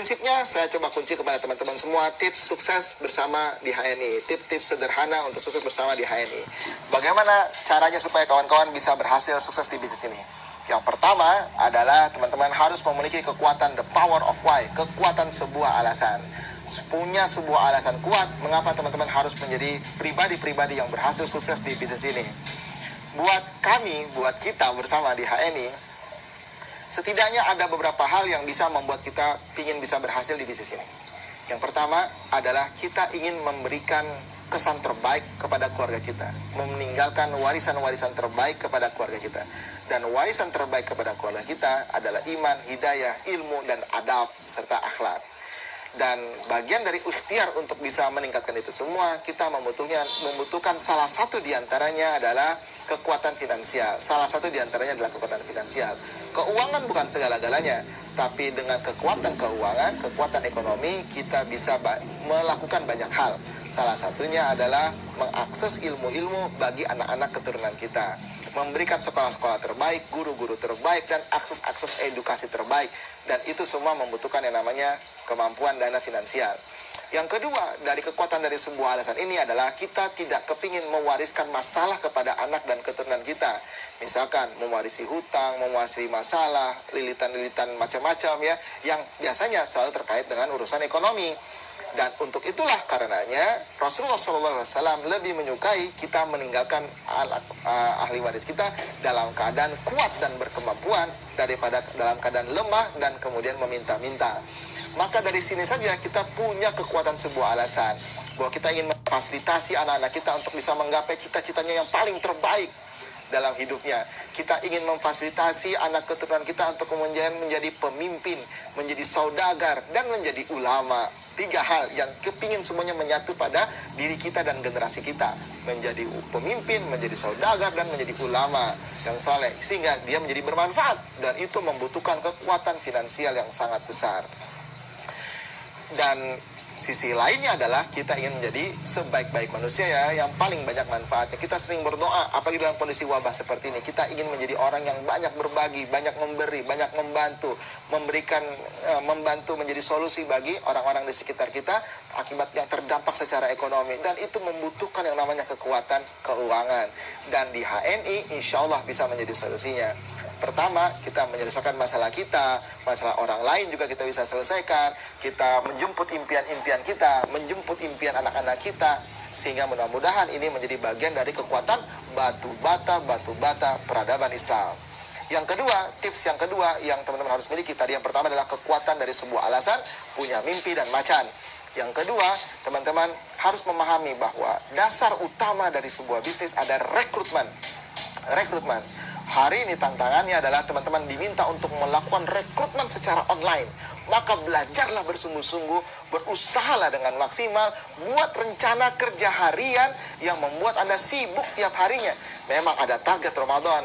prinsipnya saya coba kunci kepada teman-teman semua tips sukses bersama di HNI, tips-tips sederhana untuk sukses bersama di HNI. Bagaimana caranya supaya kawan-kawan bisa berhasil sukses di bisnis ini? Yang pertama adalah teman-teman harus memiliki kekuatan the power of why, kekuatan sebuah alasan. Punya sebuah alasan kuat mengapa teman-teman harus menjadi pribadi-pribadi yang berhasil sukses di bisnis ini. Buat kami, buat kita bersama di HNI, setidaknya ada beberapa hal yang bisa membuat kita ingin bisa berhasil di bisnis ini. Yang pertama adalah kita ingin memberikan kesan terbaik kepada keluarga kita, meninggalkan warisan-warisan terbaik kepada keluarga kita. Dan warisan terbaik kepada keluarga kita adalah iman, hidayah, ilmu, dan adab, serta akhlak. Dan bagian dari ikhtiar untuk bisa meningkatkan itu semua, kita membutuhkan salah satu diantaranya adalah kekuatan finansial. Salah satu diantaranya adalah kekuatan finansial. Keuangan bukan segala-galanya, tapi dengan kekuatan keuangan, kekuatan ekonomi, kita bisa melakukan banyak hal. Salah satunya adalah mengakses ilmu-ilmu bagi anak-anak keturunan kita, memberikan sekolah-sekolah terbaik, guru-guru terbaik, dan akses-akses edukasi terbaik. Dan itu semua membutuhkan yang namanya kemampuan dana finansial. Yang kedua, dari kekuatan dari sebuah alasan ini adalah kita tidak kepingin mewariskan masalah kepada anak dan keturunan kita. Misalkan mewarisi hutang, mewarisi masalah, lilitan-lilitan macam-macam ya, yang biasanya selalu terkait dengan urusan ekonomi. Dan untuk itulah karenanya Rasulullah SAW lebih menyukai kita meninggalkan ahli waris kita dalam keadaan kuat dan berkemampuan daripada dalam keadaan lemah dan kemudian meminta-minta. Maka dari sini saja kita punya kekuatan sebuah alasan bahwa kita ingin memfasilitasi anak-anak kita untuk bisa menggapai cita-citanya yang paling terbaik dalam hidupnya. Kita ingin memfasilitasi anak keturunan kita untuk kemudian menjadi pemimpin, menjadi saudagar, dan menjadi ulama. 3 hal yang kepingin semuanya menyatu pada diri kita dan generasi kita. Menjadi pemimpin, menjadi saudagar, dan menjadi ulama yang saleh. Sehingga dia menjadi bermanfaat. Dan itu membutuhkan kekuatan finansial yang sangat besar. Dan sisi lainnya adalah kita ingin menjadi sebaik-baik manusia ya, yang paling banyak manfaatnya. Kita sering berdoa, apalagi dalam kondisi wabah seperti ini. Kita ingin menjadi orang yang banyak berbagi, banyak memberi, banyak membantu, membantu menjadi solusi bagi orang-orang di sekitar kita akibat yang terdampak secara ekonomi. Dan itu membutuhkan yang namanya kekuatan keuangan. Dan di HNI insya Allah bisa menjadi solusinya. Pertama, kita menyelesaikan masalah kita, masalah orang lain juga kita bisa selesaikan. Kita menjemput impian-impian kita, menjemput impian anak-anak kita, sehingga mudah-mudahan ini menjadi bagian dari kekuatan batu bata peradaban Islam. Yang kedua, tips yang kedua yang teman-teman harus miliki tadi, yang pertama adalah kekuatan dari sebuah alasan, punya mimpi dan macan. Yang kedua, teman-teman harus memahami bahwa dasar utama dari sebuah bisnis ada rekrutmen. Hari ini tantangannya adalah teman-teman diminta untuk melakukan rekrutmen secara online. Maka belajarlah bersungguh-sungguh, berusahalah dengan maksimal, buat rencana kerja harian yang membuat Anda sibuk tiap harinya. Memang ada target Ramadan,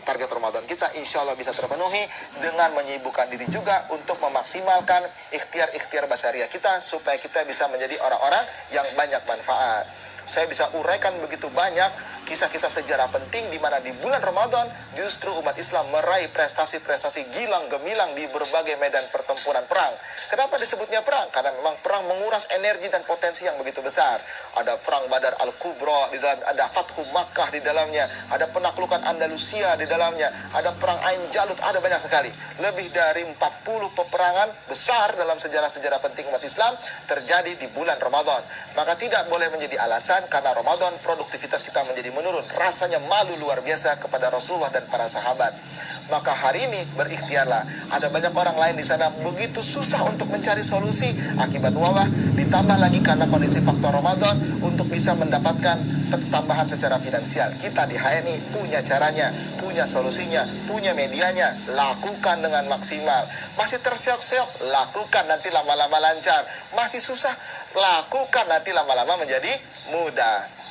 target Ramadan kita insya Allah bisa terpenuhi dengan menyibukkan diri juga untuk memaksimalkan ikhtiar-ikhtiar basyariah kita, supaya kita bisa menjadi orang-orang yang banyak manfaat. Saya bisa uraikan begitu banyak kisah-kisah sejarah penting di mana di bulan Ramadan justru umat Islam meraih prestasi-prestasi gilang gemilang di berbagai medan pertempuran perang. Kenapa disebutnya perang? Karena memang perang menguras energi dan potensi yang begitu besar. Ada perang Badar Al-Kubra di dalam, ada Fathu Makkah di dalamnya, ada penaklukan Andalusia di dalamnya, ada perang Ain Jalut, ada banyak sekali. Lebih dari 40 peperangan besar dalam sejarah-sejarah penting umat Islam terjadi di bulan Ramadan. Maka tidak boleh menjadi alasan karena Ramadan produktivitas kita menjadi menurun. Rasanya malu luar biasa kepada Rasulullah dan para sahabat. Maka hari ini berikhtiarlah. Ada banyak orang lain di sana begitu susah untuk mencari solusi akibat wabah, ditambah lagi karena kondisi faktor Ramadan untuk bisa mendapatkan tambahan secara finansial. Kita di HNI punya caranya, punya solusinya, punya medianya. Lakukan dengan maksimal. Masih terseok-seok, lakukan, nanti lama-lama lancar. Masih susah, lakukan, nanti lama-lama menjadi mudah.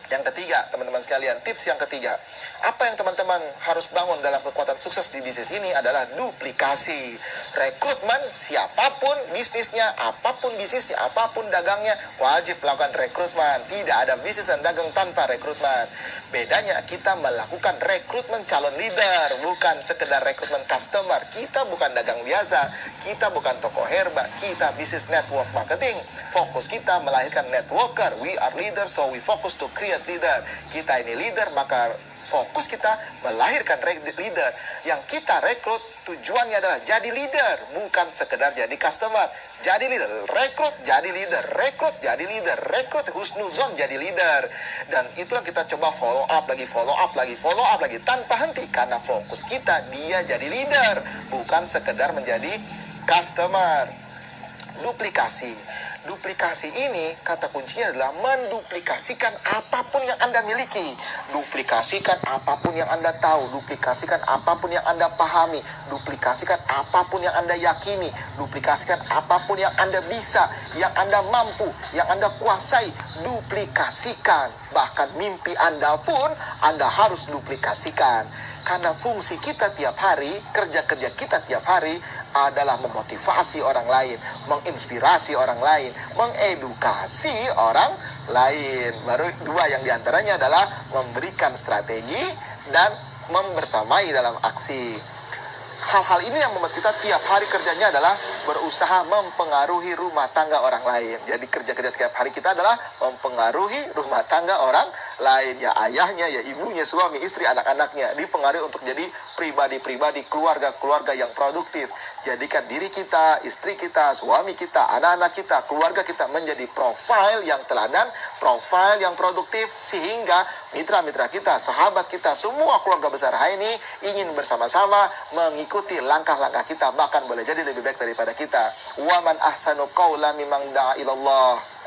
Yang ketiga, teman-teman sekalian, tips yang ketiga, apa yang teman-teman harus bangun dalam kekuatan sukses di bisnis ini adalah duplikasi. Rekrutmen, siapapun bisnisnya, apapun bisnisnya, apapun dagangnya, wajib melakukan rekrutmen. Tidak ada bisnis dan dagang tanpa rekrutmen. Bedanya kita melakukan rekrutmen calon leader, bukan sekedar rekrutmen customer. Kita bukan dagang biasa, kita bukan toko herba, kita bisnis network marketing. Fokus kita melahirkan networker. We are leaders, so we focus to create leader. Kita ini leader, maka fokus kita melahirkan leader. Yang kita rekrut tujuannya adalah jadi leader, bukan sekedar jadi customer. Jadi leader, rekrut jadi leader, rekrut jadi leader, rekrut husnuzon jadi leader. Dan itulah kita coba follow up lagi, follow up lagi, follow up lagi tanpa henti, karena fokus kita dia jadi leader, bukan sekedar menjadi customer. Duplikasi ini kata kuncinya adalah menduplikasikan apapun yang Anda miliki. Duplikasikan apapun yang Anda tahu, duplikasikan apapun yang Anda pahami, duplikasikan apapun yang Anda yakini, duplikasikan apapun yang Anda bisa, yang Anda mampu, yang Anda kuasai, duplikasikan. Bahkan mimpi Anda pun Anda harus duplikasikan. Karena fungsi kita tiap hari, kerja-kerja kita tiap hari adalah memotivasi orang lain, menginspirasi orang lain, mengedukasi orang lain. Baru dua yang diantaranya adalah memberikan strategi dan membersamai dalam aksi. Hal-hal ini yang membuat kita tiap hari kerjanya adalah berusaha mempengaruhi rumah tangga orang lain. Jadi kerja-kerja tiap hari kita adalah mempengaruhi rumah tangga orang lain. Ya ayahnya, ya ibunya, suami, istri, anak-anaknya. Dipengaruhi untuk jadi pribadi-pribadi, keluarga-keluarga yang produktif. Jadikan diri kita, istri kita, suami kita, anak-anak kita, keluarga kita menjadi profil yang teladan, profil yang produktif. Sehingga mitra-mitra kita, sahabat kita, semua keluarga besar HNI ingin bersama-sama mengikuti langkah-langkah kita, bahkan boleh jadi lebih baik daripada kita. Wa man ahsanu qawlan mimman da'a ilallah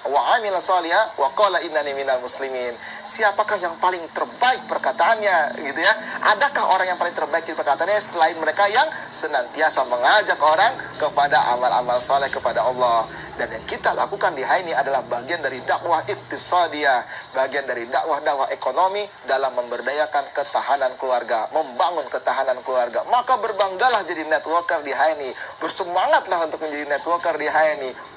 wa amila shalihan wa qala innani minal muslimin. Siapakah yang paling terbaik perkataannya, gitu ya? Adakah orang yang paling terbaik di perkataannya selain mereka yang senantiasa mengajak orang kepada amal-amal soleh kepada Allah? Dan yang kita lakukan di HNI adalah bagian dari dakwah iktisadiyah, bagian dari dakwah ekonomi dalam memberdayakan ketahanan keluarga, membangun ketahanan keluarga. Maka berbanggalah jadi networker di HNI, bersemangatlah untuk menjadi networker di HNI.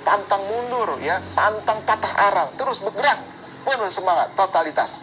Pantang mundur, ya, pantang patah arang, terus bergerak, penuh semangat, totalitas.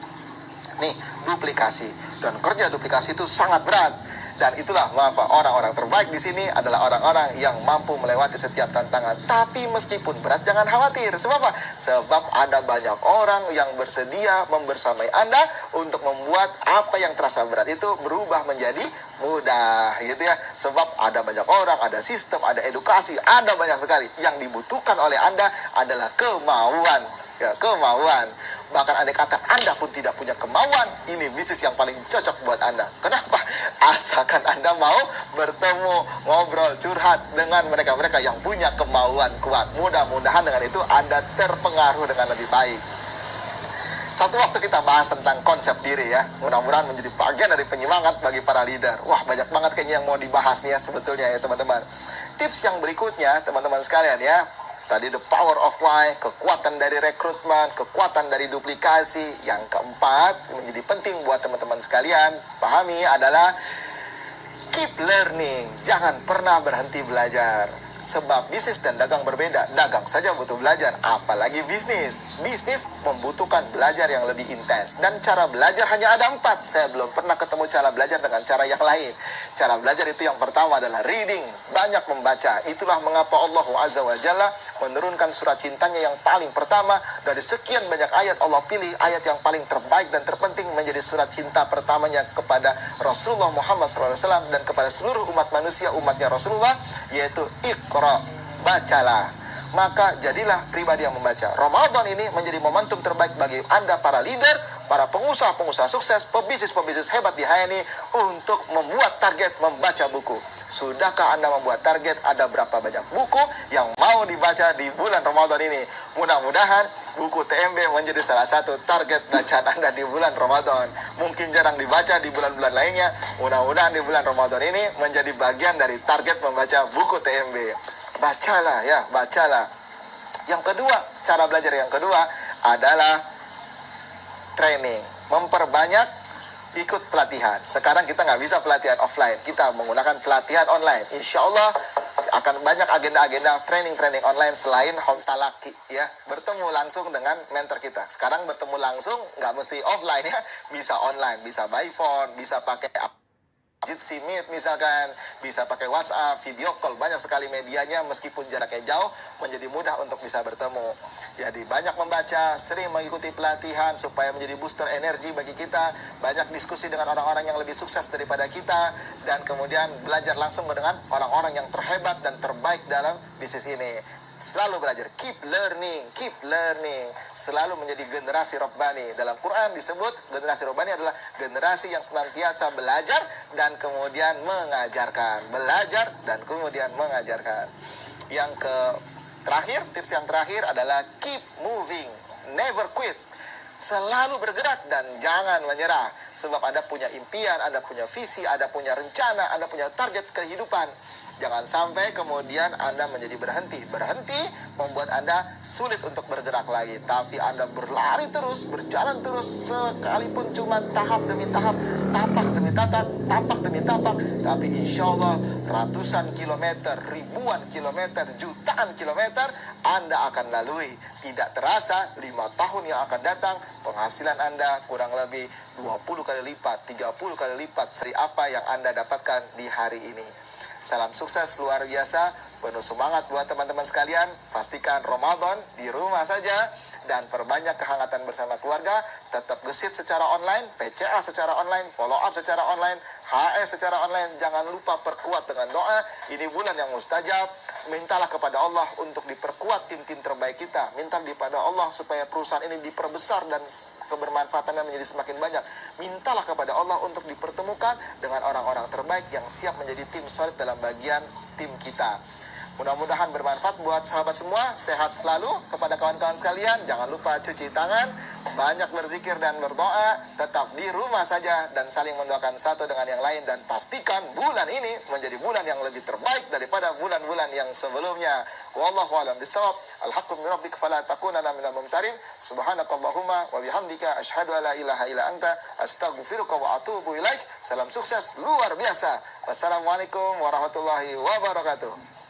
Nih, duplikasi. Dan kerja duplikasi itu sangat berat. Dan itulah mengapa orang-orang terbaik di sini adalah orang-orang yang mampu melewati setiap tantangan. Tapi meskipun berat, jangan khawatir. Sebab apa? Sebab ada banyak orang yang bersedia membersamai Anda untuk membuat apa yang terasa berat itu berubah menjadi mudah, gitu ya. Sebab ada banyak orang, ada sistem, ada edukasi, ada banyak sekali. Yang dibutuhkan oleh Anda adalah kemauan. Ya, kemauan. Bahkan ada kata Anda pun tidak punya kemauan, ini bisnis yang paling cocok buat Anda. Kenapa? Asalkan Anda mau bertemu, ngobrol, curhat dengan mereka-mereka yang punya kemauan kuat. Mudah-mudahan dengan itu Anda terpengaruh dengan lebih baik. Satu waktu kita bahas tentang konsep diri, ya. Mudah-mudahan menjadi bagian dari penyemangat bagi para leader. Wah, banyak banget kayaknya yang mau dibahas nih ya sebetulnya ya teman-teman. Tips yang berikutnya teman-teman sekalian ya. Tadi the power of why, kekuatan dari rekrutmen, kekuatan dari duplikasi. Yang keempat, menjadi penting buat teman-teman sekalian pahami adalah keep learning. Jangan pernah berhenti belajar. Sebab bisnis dan dagang berbeda. Dagang saja butuh belajar, apalagi bisnis. Bisnis membutuhkan belajar yang lebih intens. Dan cara belajar hanya ada 4. Saya belum pernah ketemu cara belajar dengan cara yang lain. Cara belajar itu yang pertama adalah reading, banyak membaca. Itulah mengapa Allah Azza wa Jalla menurunkan surat cintanya yang paling pertama. Dari sekian banyak ayat, Allah pilih ayat yang paling terbaik dan terpenting menjadi surat cinta pertamanya kepada Rasulullah Muhammad SAW dan kepada seluruh umat manusia, umatnya Rasulullah, yaitu Iqra, bacalah. Maka jadilah pribadi yang membaca. Ramadan ini menjadi momentum terbaik bagi Anda para leader, para pengusaha-pengusaha sukses, pebisnis-pebisnis hebat di HNI untuk membuat target membaca buku. Sudahkah Anda membuat target ada berapa banyak buku yang mau dibaca di bulan Ramadan ini? Mudah-mudahan buku TMB menjadi salah satu target bacaan Anda di bulan Ramadan. Mungkin jarang dibaca di bulan-bulan lainnya. Mudah-mudahan di bulan Ramadan ini menjadi bagian dari target membaca buku TMB. Bacalah ya, bacalah. Yang kedua, cara belajar yang kedua adalah training, memperbanyak ikut pelatihan. Sekarang kita nggak bisa pelatihan offline, kita menggunakan pelatihan online. Insya Allah akan banyak agenda-agenda training-training online selain home talaki ya, bertemu langsung dengan mentor kita. Sekarang bertemu langsung nggak mesti offline ya, bisa online, bisa by phone, bisa pakai Jitsi Meet misalkan, bisa pakai WhatsApp, video call, banyak sekali medianya. Meskipun jaraknya jauh, menjadi mudah untuk bisa bertemu. Jadi banyak membaca, sering mengikuti pelatihan supaya menjadi booster energi bagi kita, banyak diskusi dengan orang-orang yang lebih sukses daripada kita, dan kemudian belajar langsung dengan orang-orang yang terhebat dan terbaik dalam bisnis ini. Selalu belajar, keep learning, selalu menjadi generasi Rabbani. Dalam Quran disebut generasi Rabbani adalah generasi yang senantiasa belajar dan kemudian mengajarkan. Belajar dan kemudian mengajarkan. Terakhir, tips yang terakhir adalah keep moving, never quit. Selalu bergerak dan jangan menyerah. Sebab Anda punya impian, Anda punya visi, Anda punya rencana, Anda punya target kehidupan. Jangan sampai kemudian Anda menjadi berhenti. Berhenti membuat Anda sulit untuk bergerak lagi. Tapi Anda berlari terus, berjalan terus, sekalipun cuma tahap demi tahap, tapak demi tapak demi tapak. Tapi insya Allah ratusan kilometer, ribuan kilometer, jutaan kilometer Anda akan lalui. Tidak terasa 5 tahun yang akan datang, penghasilan Anda kurang lebih 20 kali lipat, 30 kali lipat dari apa yang Anda dapatkan di hari ini. Salam sukses luar biasa, penuh semangat buat teman-teman sekalian. Pastikan Ramadan di rumah saja dan perbanyak kehangatan bersama keluarga. Tetap gesit secara online, PCA secara online, follow up secara online, HS secara online. Jangan lupa perkuat dengan doa. Ini bulan yang mustajab. Mintalah kepada Allah untuk diperkuat tim-tim terbaik kita. Minta kepada Allah supaya perusahaan ini diperbesar dan kebermanfaatannya menjadi semakin banyak. Mintalah kepada Allah untuk dipertemukan dengan orang-orang terbaik yang siap menjadi tim solid dalam bagian tim kita. Mudah-mudahan bermanfaat buat sahabat semua. Sehat selalu. Kepada kawan-kawan sekalian, jangan lupa cuci tangan, banyak berzikir dan berdoa, tetap di rumah saja dan saling mendoakan satu dengan yang lain. Dan pastikan bulan ini menjadi bulan yang lebih terbaik daripada bulan-bulan yang sebelumnya. Wallahu a'lam bishawab. Al-haqqu min rabbik fala takunanna minal mumtarin. Subhanakallahumma wa bihamdika asyhadu an la ilaha illa anta astaghfiruka wa atubu ilaik. Salam sukses luar biasa. Wassalamualaikum warahmatullahi wabarakatuh.